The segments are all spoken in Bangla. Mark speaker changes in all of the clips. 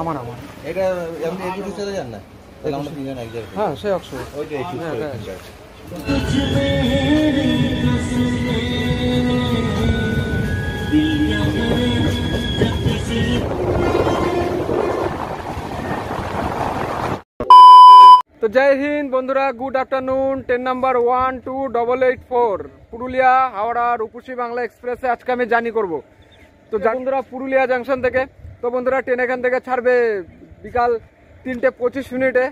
Speaker 1: আমার
Speaker 2: এটা আপনি এদিকে চলে যান না, তাহলে আমরা তিনজন এক জায়গায়।
Speaker 1: হ্যাঁ সে অবশ্য
Speaker 2: ওইটা একটু
Speaker 1: তো জয় হিন্দ বন্ধুরা, good afternoon. 10 number 12884 Purulia Howrah Rupashi Bangla এক্সপ্রেসে আজকে আমি জার্নি করব। তো বন্ধুরা পুরুলিয়া জাংশন থেকে, তো বন্ধুরা ট্রেন এখান থেকে ছাড়বে বিকাল 3:25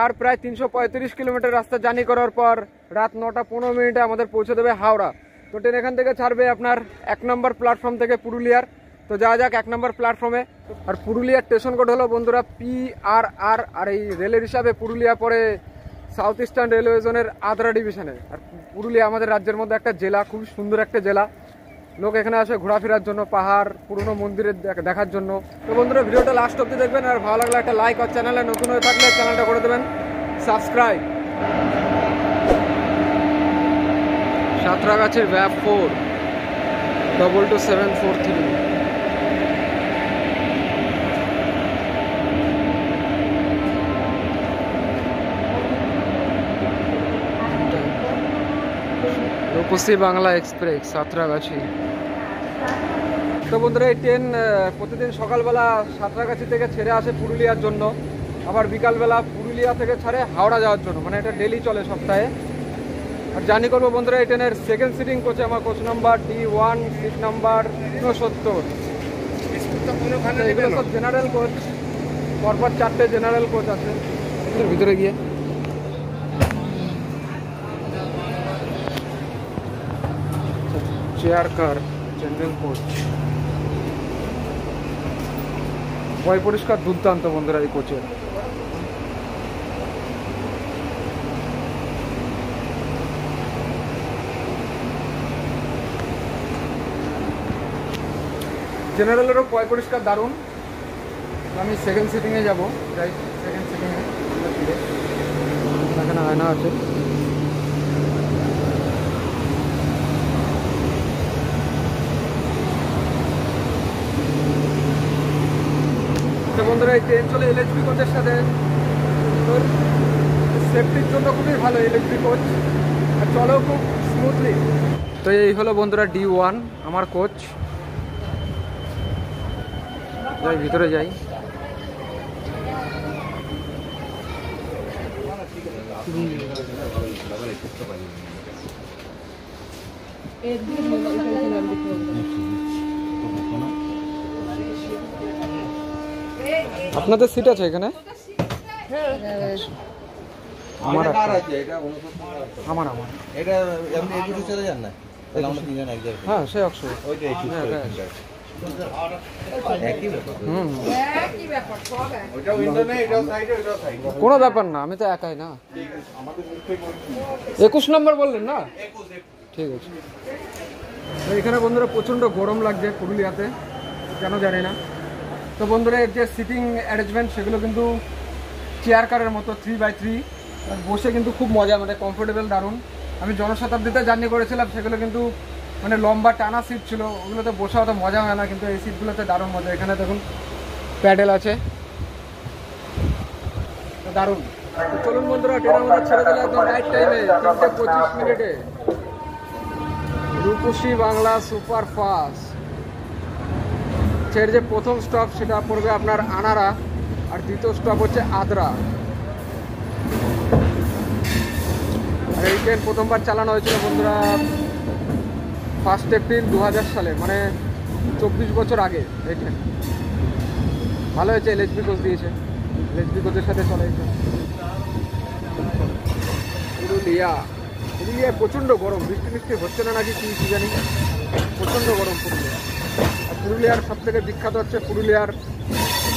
Speaker 1: আর প্রায় 335 কিলোমিটার রাস্তা জার্নি করার পর রাত 9:15 আমাদের পৌঁছে দেবে হাওড়া। তো ট্রেন এখান থেকে ছাড়বে আপনার 1 নম্বর প্ল্যাটফর্ম থেকে পুরুলিয়ার। তো যাওয়া যাক 1 নম্বর প্ল্যাটফর্মে। আর পুরুলিয়ার স্টেশন কোড হলো বন্ধুরা PRR। আর এই রেলের হিসাবে পুরুলিয়া পড়ে সাউথ ইস্টার্ন রেলওয়ে জোনের আদ্রা ডিভিশনে। আর পুরুলিয়া আমাদের রাজ্যের মধ্যে একটা জেলা, খুবই সুন্দর একটা জেলা। লোক এখানে আসে ঘোরাফেরার জন্য, পাহাড়, পুরনো মন্দিরের দেখার জন্য। তো বন্ধুরা ভিডিওটা লাস্ট অব্দি দেখবেন, আর ভালো লাগলে একটা লাইক, আর চ্যানেলে নতুন হয়ে থাকলে চ্যানেলটা করে দেবেন সাবস্ক্রাইব। সাঁতরাগাছির VAP 4 22743। রূপসী বাংলা এক্সপ্রেস সাঁতরাগাছি। তো বন্ধুরা এই ট্রেন প্রতিদিন সকালবেলা সাঁতরাগাছি থেকে ছেড়ে আসে পুরুলিয়ার জন্য, আবার বিকালবেলা পুরুলিয়া থেকে ছাড়ে হাওড়া যাওয়ার জন্য, মানে এটা ডেলি চলে সপ্তাহে। আর জার্নি করবো বন্ধুরা এই ট্রেনের সেকেন্ড সিটিং কোচে, আমার coach number D1, seat number 69। এগুলো সব জেনারেল কোচ, পরপর 4টে জেনারেল কোচ আছে। ভিতরে গিয়ে চেয়ার কার জেনারেল কোচ, পয় পরিষ্কার দুর্দান্ত বন্ধুরা এই কোচের। জেনারেলেরও পয় পরিষ্কার দারুণ। আমি সেকেন্ড সিটিংয়ে যাবো, যাই সেকেন্ড সিটিংয়ে। এখানে আয়না আছে। বন্ধুরা এই ট্রেন চলে LHB কোচের সাথে, সেফটির জন্য খুবই ভালো LHB কোচ, আর চলেও খুব স্মুথলি। তো এই হলো বন্ধুরা D1 আমার কোচ। যাই ভিতরে যাই। আপনাদের সিট আছে এখানে? আমার আমার
Speaker 2: এটা আপনি এদিকে চলে যান না, তাহলে আমরা তিনজন এক জায়গায়।
Speaker 1: হ্যাঁ সে অবশ্য
Speaker 2: ওইটা একটু
Speaker 1: কোনো ব্যাপার না, আমি তো একাই না। 21 নম্বর বললেন না? ঠিক আছে। এখানে বন্ধুরা প্রচণ্ড গরম লাগছে পুরুলিয়াতে, কেন জানি না। তো বন্ধুরা এর যে সিটিং অ্যারেঞ্জমেন্ট সেগুলো কিন্তু চেয়ার কারের মতো 3x3, বসে কিন্তু খুব মজা, মানে কমফোর্টেবল, দারুণ। আমি জনশতাব্দীতে জার্নি করেছিলাম, সেগুলো কিন্তু মানে লম্বা টানা সিট ছিল, ওগুলোতে বসে অত মজা হয় না, কিন্তু এই সিটগুলোতে দারুণ মজা। এখানে দেখুন প্যাডেল আছে, দারুণ। চলুন বন্ধুরা ট্রেন আমাদের ছেড়ে দিলে একদম রাইট টাইমে 3:25 রূপসী বাংলা সুপার ফাস্ট। এর যে প্রথম স্টপ সেটা পড়বে আপনার আনারা, আর দ্বিতীয় স্টপ হচ্ছে আদ্রা। আর এই ট্রেন প্রথমবার চালানো হয়েছিল বন্ধুরা 1 এপ্রিল 2000 সালে, মানে 24 বছর আগে এই ট্রেন। ভালো হয়েছে, LHB কোচ দিয়েছে, LHB কোচের সাথে চলে। পুরুলিয়ায় প্রচণ্ড গরম, বৃষ্টি হচ্ছে না নাকি কি জানি, প্রচণ্ড গরম পুরুলিয়া। আর পুরুলিয়ার সব থেকে বিখ্যাত হচ্ছে পুরুলিয়ার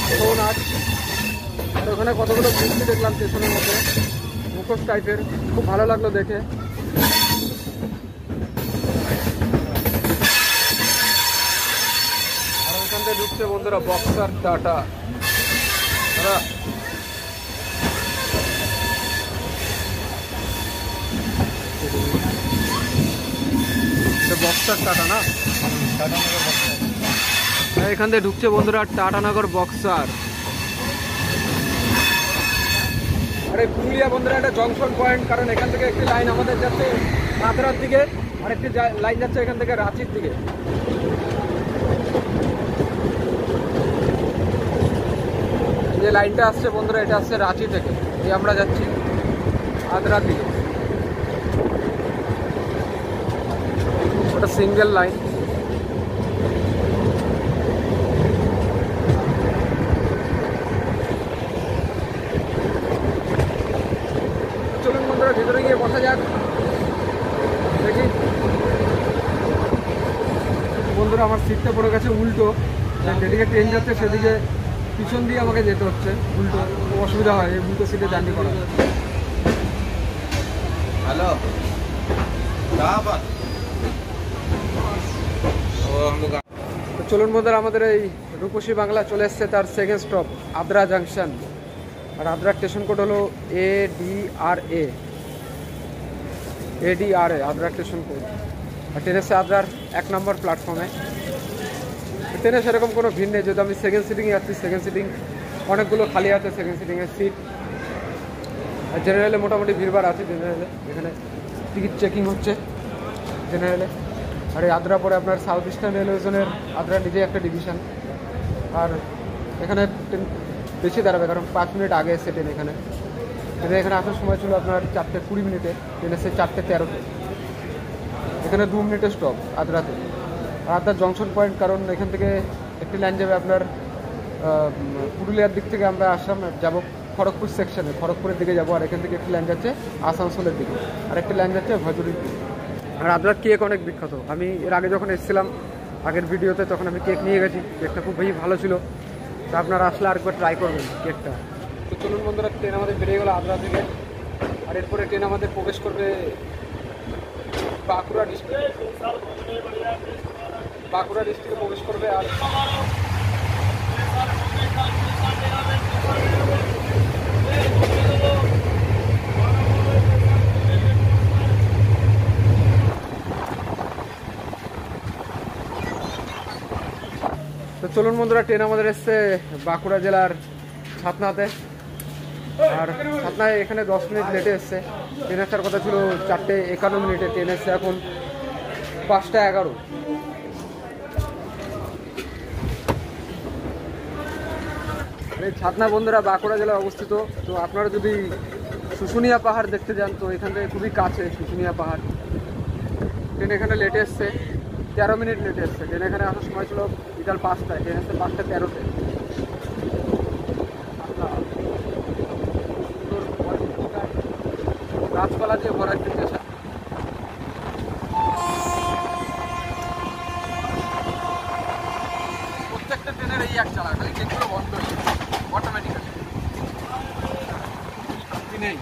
Speaker 1: ছৌ নাচ। আর ওখানে কতগুলো মূর্তি দেখলাম স্টেশনের মধ্যে, মুখোশ টাইপের, খুব ভালো লাগলো দেখে। আর ওখান থেকে ঢুকছে বন্ধুরা বক্সার টাটা। বক্সার টাটা না, টাটা এখান থেকে ঢুকছে বন্ধুরা টাটানগর বক্সার। আর এই পুরুলিয়া বন্ধুরা একটা জংশন পয়েন্ট, কারণ এখান থেকে একটি লাইন আমাদের যাচ্ছে আদ্রার দিকে, আর একটি লাইন যাচ্ছে এখান থেকে রাঁচির দিকে। যে লাইনটা আসছে বন্ধুরা এটা আসছে রাঁচি থেকে, এই আমরা যাচ্ছি আদ্রার দিকে। ওটা সিঙ্গেল লাইন। চলুন বন্ধুরা ভিতরে গিয়ে বসা যাক, দেখি। বন্ধুরা আমার সিটটা পড়ে গেছে উল্টো, যেদিকে ট্রেন যাচ্ছে সেদিকে পিছন দিয়ে আমাকে যেতে হচ্ছে উল্টো, অসুবিধা হয় এই উল্টো সিটে জার্নি করা।
Speaker 2: হ্যালো,
Speaker 1: তো চলুন বন্ধুরা আমাদের এই রূপসী বাংলা চলে এসছে তার সেকেন্ড স্টপ আদ্রা জাংশন। আর আদ্রার স্টেশন কোড হলো ADRA, আদ্রা স্টেশন কোড। আর ট্রেন এসছে আদ্রার 1 নম্বর প্ল্যাটফর্মে। ট্রেনে সেরকম কোনো ভিড় নেই, যেহেতু আমি সেকেন্ড সিটিংয়ে যাচ্ছি। সেকেন্ড সিটিং অনেকগুলো খালি আছে, সেকেন্ড সিটিংয়ের সিট। আর জেনারেলে মোটামুটি ভিড়ভাড় আছে। জেনারেলে এখানে টিকিট চেকিং হচ্ছে জেনারেলে। আর এই আদ্রা পরে আপনার সাউথ ইস্টার্ন রেলওয়েজনের আদ্রা নিজে একটা ডিভিশন। আর এখানে ট্রেন বেশি দাঁড়াবে, কারণ 5 মিনিট আগে এসছে ট্রেন এখানে। ট্রেনে এখানে আসার সময় ছিল আপনার 4:20 মিনিটে, ট্রেন এসছে 4:13-তে। এখানে 2 মিনিটের স্টপ আদ্রাতে। আর আদ্রার জংশন পয়েন্ট, কারণ এখান থেকে একটি লাইন যাবে আপনার পুরুলিয়ার দিক থেকে আমরা আসলাম, যাব খড়গপুর সেকশনে, খড়গপুরের দিকে যাবো। আর এখান থেকে একটি লাইন যাচ্ছে আসানসোলের দিকে, আর একটি লাইন যাচ্ছে ভজুরির দিকে। আর আদ্রার কেক অনেক বিখ্যাত। আমি এর আগে যখন এসেছিলাম আগের ভিডিওতে, তখন আমি কেক নিয়ে গেছি। কেকটা খুব বেশি ভালো ছিল, তো আপনারা আসলে আরেকবার ট্রাই করবেন কেকটা। তো চলুন বন্ধুরা, ট্রেন আমাদের বেরিয়ে গেলো আদ্রা থেকে। আর এরপরে ট্রেন আমাদের প্রবেশ করবে বাঁকুড়া ডিস্ট্রিক্টে প্রবেশ করবে। আর তো চলুন বন্ধুরা, ট্রেন আমাদের এসছে বাঁকুড়া জেলার ছাতনাতে। আর ছাতনায় এখানে 10 মিনিট লেটে এসছে। ট্রেন আসার কথা ছিল 4:51 মিনিটে, ট্রেন এসছে এখন 5:11। এই ছাতনা বন্ধুরা বাঁকুড়া জেলায় অবস্থিত। তো আপনারা যদি শুশুনিয়া পাহাড় দেখতে যান, তো এখান থেকে খুবই কাছে শুশুনিয়া পাহাড়। ট্রেন এখানে লেটে এসছে 13 মিনিট লেটে এসছে। ট্রেন এখানে আসার সময় ছিল বিকাল 5টায়, ট্রেন এসছে 5:13-তে। গাছপালা দিয়ে ভরা একটি স্টেশন। প্রত্যেকটা ট্রেনের এই এক চালা, খালি গেটগুলো বন্ধ হয়ে যায় অটোমেটিক্যালি, নেই।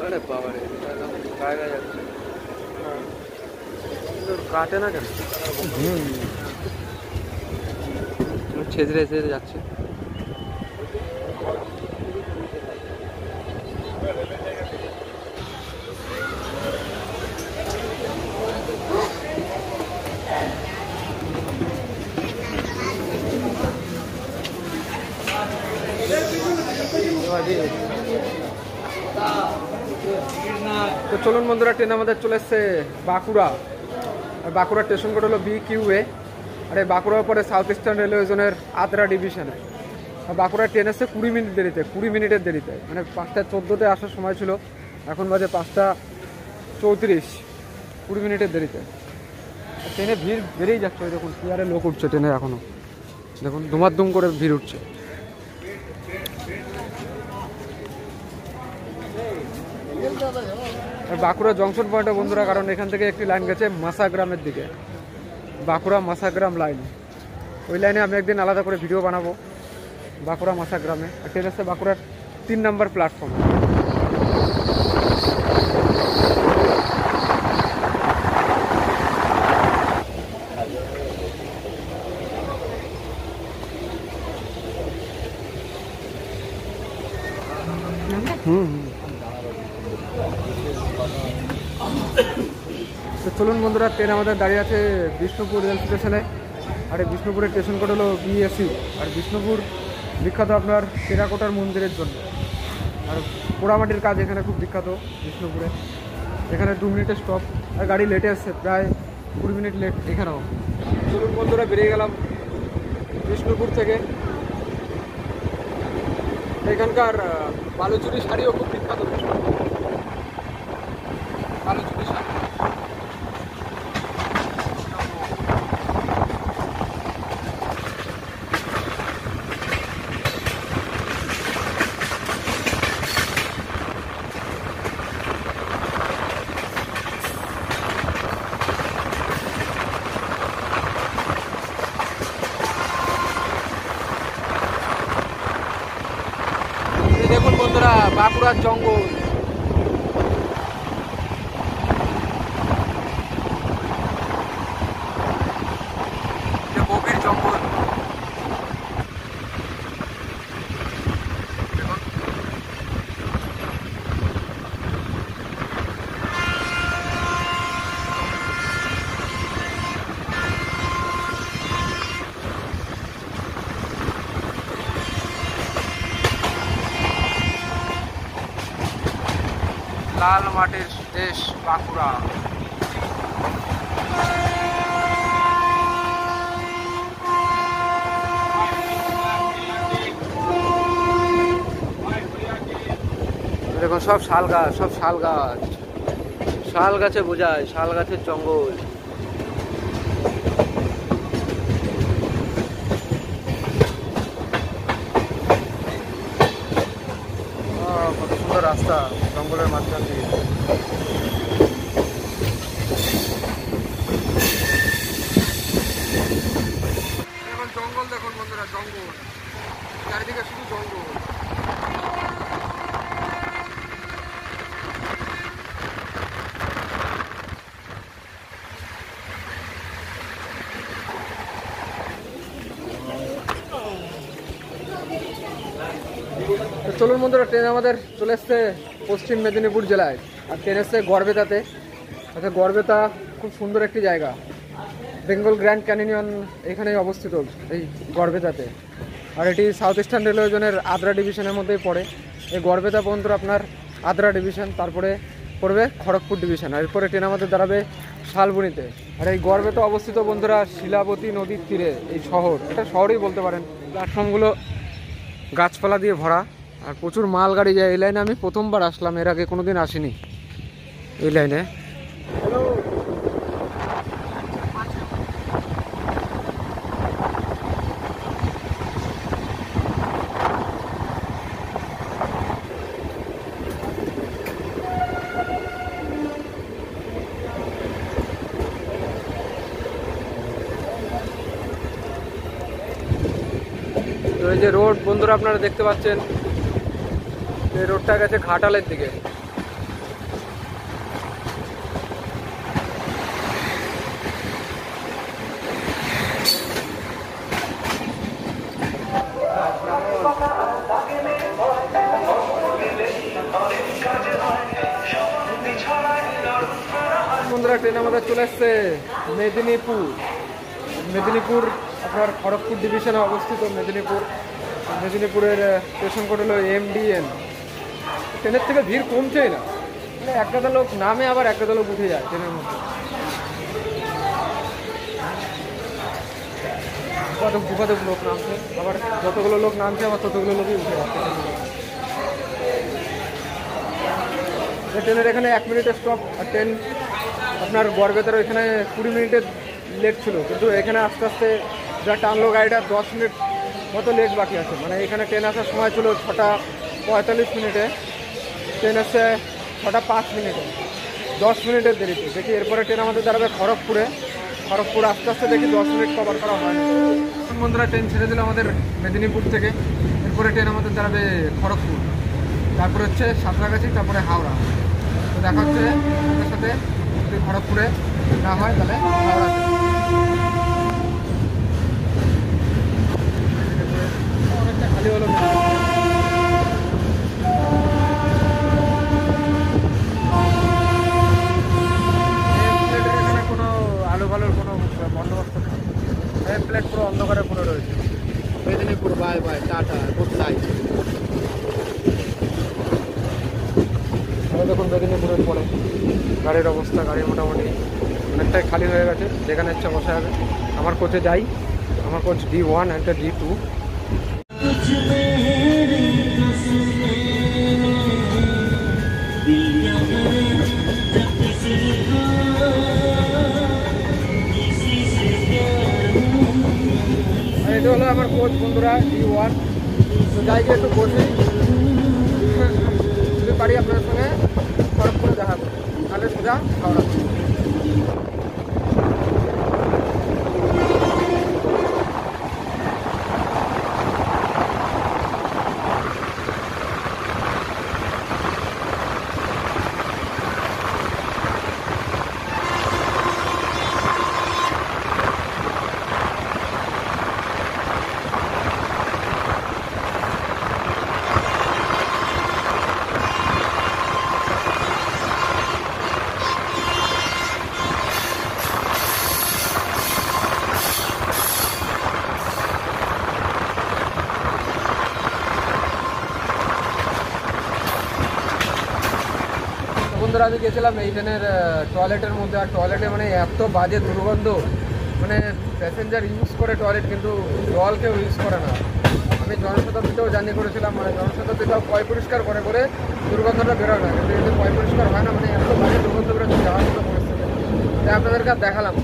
Speaker 1: আরে বাবা রে, গায়ে যাচ্ছে, কাটে না কেন? ছেঁচড়ে ছেঁচড়ে যাচ্ছে। তো চলুন বন্ধুরা, ট্রেন আমাদের চলে এসছে বাঁকুড়া। আর বাঁকুড়া স্টেশন কোড হলো BQA। আর এই বাঁকুড়ার পরে সাউথ ইস্টার্ন রেলওয়ে জোনের আদ্রা ডিভিশনে। আর বাঁকুড়া ট্রেন এসছে 20 মিনিট দেরিতে, 20 মিনিটের দেরিতে। মানে 5:14-তে আসার সময় ছিল, এখন বাজে 5:34, 20 মিনিটের দেরিতে। আর ট্রেনে ভিড় বেড়েই যাচ্ছে। ওই দেখুন চেয়ারে লোক উঠছে ট্রেনে, এখনও দেখুন ধুমাধুম করে ভিড় উঠছে। বাঁকুড়া জংশন পয়েন্টে বন্ধুরা, কারণ এখান থেকে একটি লাইন গেছে মাসাগ্রামের দিকে, বাঁকুড়া মাসাগ্রাম লাইন। ওই লাইনে আমি একদিন আলাদা করে ভিডিও বানাবো, বাঁকুড়া মাসাগ্রামে। আর ট্রেন আসছে বাঁকুড়ার 3 নম্বর প্ল্যাটফর্ম। হুম। তো চলুন বন্ধুরা, ট্রেন আমাদের দাঁড়িয়ে আছে বিষ্ণুপুর রেল স্টেশনে। আর এই বিষ্ণুপুরের স্টেশন কোড হলো BSC। আর বিষ্ণুপুর বিখ্যাত আপনার টেরাকোটার মন্দিরের জন্য। আর পোড়ামাটির কাজ এখানে খুব বিখ্যাত বিষ্ণুপুরে। এখানে 2 মিনিটের স্টপ, আর গাড়ি লেটে আসছে, প্রায় 20 মিনিট লেট এখানেও। চলুন বন্ধুরা, বেরিয়ে গেলাম বিষ্ণুপুর থেকে। এখানকার বালুচুরি শাড়িও খুব বিখ্যাত। বালুচুরি শাড়ি, দেখুন বন্ধুরা বাঁকুড়ার জঙ্গল। গভীর জঙ্গল। লাল মাটির দেশ বাঁকুড়া। দেখুন সব শাল গাছ, সব শাল গাছ। শাল গাছে বোঝায় শাল গাছের জঙ্গল। কত সুন্দর রাস্তা জঙ্গলের মাঝখান দিয়ে। এখন জঙ্গল দেখুন বন্ধুরা, জঙ্গল চারিদিকে শুধু জঙ্গল। চলুন বন্ধুরা, ট্রেন আমাদের চলে এসছে পশ্চিম মেদিনীপুর জেলায়। আর ট্রেন এসছে গড়বেতাতে। আচ্ছা, গড়বেতা খুব সুন্দর একটি জায়গা। বেঙ্গল গ্র্যান্ড ক্যানিয়ন এখানেই অবস্থিত, এই গড়বেতাতে। আর এটি সাউথ ইস্টার্ন রেলওয়ে জোনের আদ্রা ডিভিশনের মধ্যেই পড়ে। এই গড়বেতা বন্ধুরা আপনার আদ্রা ডিভিশন, তারপরে পড়বে খড়গপুর ডিভিশন। আর এরপরে ট্রেন আমাদের দাঁড়াবে শালবনীতে। আর এই গড়বেতা অবস্থিত বন্ধুরা শিলাবতী নদীর তীরে। এই শহর, এটা শহরই বলতে পারেন। প্ল্যাটফর্মগুলো গাছপালা দিয়ে ভরা, আর প্রচুর মাল গাড়ি যায় এই লাইনে। আমি প্রথমবার আসলাম, এর আগে কোনোদিন আসিনি এই লাইনে। তো এই যে রোড বন্ধুরা আপনারা দেখতে পাচ্ছেন, এই রোডটা গেছে ঘাটালের দিকে। বন্ধুরা ট্রেন আমাদের চলে এসছে মেদিনীপুর। মেদিনীপুর আপনার খড়গপুর ডিভিশনে অবস্থিত মেদিনীপুর। মেদিনীপুরের স্টেশন কোড হলো MDN। ট্রেনের থেকে ভিড় কমছেই না, মানে এক গাদা লোক নামে আবার এক গাদা লোক উঠে যায় ট্রেনের মধ্যে। দুপাদক লোক নামছে, আবার যতগুলো লোক নামছে আবার ততগুলো লোকই উঠে যাচ্ছে। ট্রেনের এখানে 1 মিনিটের স্টপ। আর ট্রেন আপনার গড়বেতার এখানে 20 মিনিটের লেট ছিল, কিন্তু এখানে আস্তে আস্তে যা টানলো গাড়িটা 10 মিনিট মতো লেট বাকি আছে। মানে এখানে ট্রেন আসার সময় ছিল 6টা 45 মিনিটে, ট্রেন আসছে 6টা 5 মিনিটে, 10 মিনিটের দেরিতে। দেখি এরপরে ট্রেন আমাদের দাঁড়াবে খড়গপুরে। খড়গপুর আস্তে আস্তে দেখি 10 মিনিট কভার করা হয়। বন্ধুরা ট্রেন ছেড়ে দিল আমাদের মেদিনীপুর থেকে। এরপরে ট্রেন আমাদের দাঁড়াবে খড়গপুর, তারপরে হচ্ছে সাঁতরাগাছি, তারপরে হাওড়া। তো দেখা হচ্ছে আমাদের সাথে, যদি খড়গপুরে না হয় তাহলে হাওড়াতে। অনেকটা খালি হলো। অন্ধকারে পড়ে রয়েছে। Medinipur bye bye, tata, good night. দেখুন মেদিনীপুরের পরে গাড়ির অবস্থা, গাড়ি মোটামুটি অনেকটাই খালি হয়ে গেছে, যেখানে ইচ্ছা বসে যাবে। আমার কোচে যাই, আমার কোচ D1 একটা D2। এটা হলো আমার কোচ বন্ধুরা, D1। তো যাই গিয়ে একটু বসি, যদি পারি আপনার সঙ্গে খরচ করে দেখা করবো, তাহলে সোজা হাওড়া। বন্ধুরা আমি গেছিলাম এই ট্রেনের টয়লেটের মধ্যে, আর টয়লেটে মানে এত বাজে দুর্গন্ধ, মানে প্যাসেঞ্জার ইউজ করে টয়লেট কিন্তু জল কেউ ইউজ করে না। আমি জনশতাব্দীতেও জার্নি করেছিলাম, মানে জনশতাব্দীটাও পয় পরিষ্কার করে করে দুর্গন্ধটা বেরোয় না, কিন্তু এতে পয় পরিষ্কার হয় না, মানে এত বাজে দুর্গন্ধ বেরোচ্ছে, যাওয়ার মতো পরিস্থিতি। তাই আপনাদেরকে আর দেখালাম।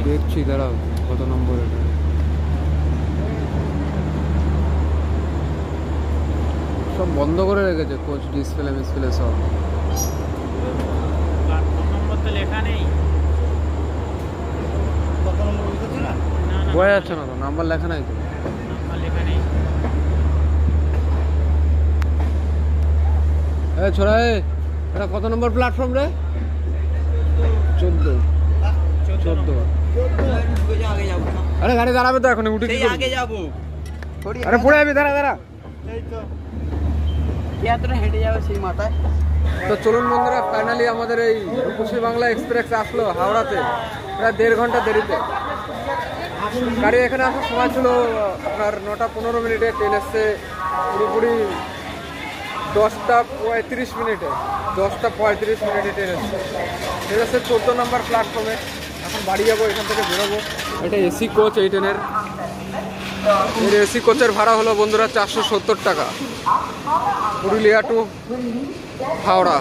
Speaker 1: দেখছি দাঁড়াও কত নম্বর। সব বন্ধ করে রেখেছে কোচ, ডিসপ্লে মিসপ্লে সব। বোঝা যাচ্ছে না তো, নাম্বার লেখা নাই তো। ছোড়া এটা কত নম্বর প্ল্যাটফর্ম রে? 14। আরে গাড়ি দাঁড়াবে তো, এখন উঠে আগে যাবো। আরে পড়ে যাবি, দাঁড়া দাঁড়া, হেঁটে যাবে সেই মাথায়। তো চলুন বন্ধুরা, ফাইনালি আমাদের এই রূপসী বাংলা এক্সপ্রেস আসলো হাওড়াতে, প্রায় 1.5 ঘন্টা দেরিতে। গাড়ি এখানে আসার সময় ছিল আপনার 9টা 15 মিনিটে, ট্রেন এসছে পুরোপুরি 10টা 35 মিনিটে, 10টা 35 মিনিটে ট্রেন এসছে। ট্রেন এসছে 14 নম্বর প্ল্যাটফর্মে। এখন বাড়ি যাবো, এখান থেকে বেরোবো। এটা এসি কোচ এই ট্রেনের। এর এসি কোচের ভাড়া হলো বন্ধুরা 470 টাকা, পুরুলিয়া টু হাওড়া।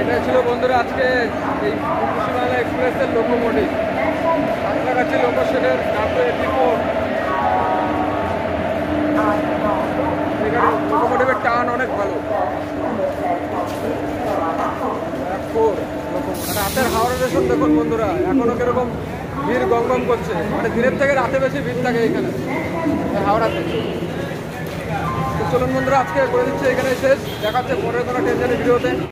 Speaker 1: এটা ছিল বন্ধুরা আজকে এই রূপসী বাংলা এক্সপ্রেসের লোকোমোটিভ, সাঁতরাগাছি লোকোশেডের W84। লোকোমোটিভের টান অনেক ভালো। রাতের হাওড়া স্টেশন দেখুন বন্ধুরা, এখনো কিরকম ভিড় গম করছে, মানে দিনের থেকে রাতে বেশি ভিড় থাকে এখানে হাওড়াতে। তো চলুন বন্ধুরা, আজকে করে দিচ্ছে এখানে শেষ, দেখাচ্ছে পরের কোনো টেনশনের ভিডিওতে।